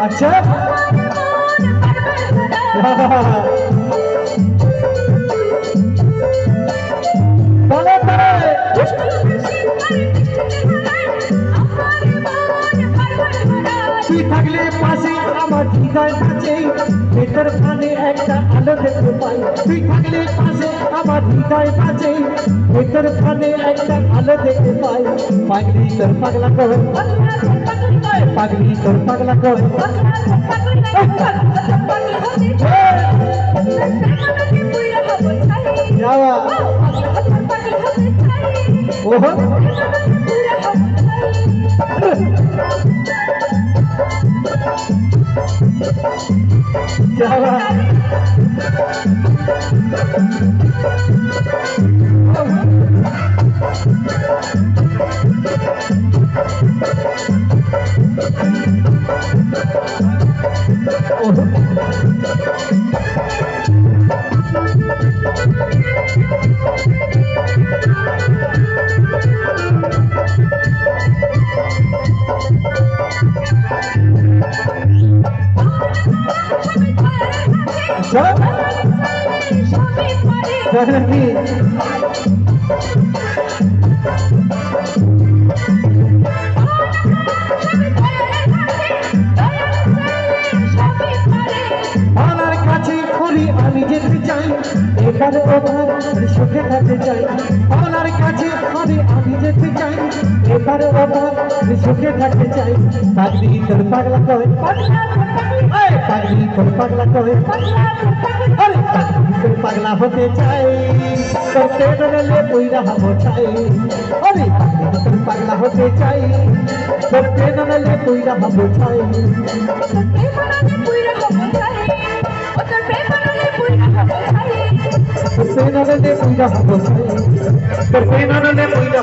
अच्छा বলো তুই থাকলে পাশে আমার হৃদয় কাছে ভেতর ফানে একটা আলো দেখতে পাই তুই থাকলে পাশে আমার হৃদয় কাছে ভেতর ফানে একটা আলো দেখতে পাই পাগলি তোর পাগলা কর পাগলি তোর পাগলা কর যাওয়া ওহো যাওয়া আমার কাছে খুলি আমি যেতে চাই এবার ওভার সুখে থাকতে চাই আমার কাছে খুলি আমি যেতে চাই এবার ওভার সুখে থাকতে চাই পাগলি তোর পাগলা কয় পাগলি তোর পাগলা কয় আরে পাগলি তোর পাগলা হতে চাই করতে গেলে বইরা হব চাই আরে পাগলি তোর পাগলা হতে চাই করতে গেলে বইরা হব চাই Por pena de cuida, por pena de cuida,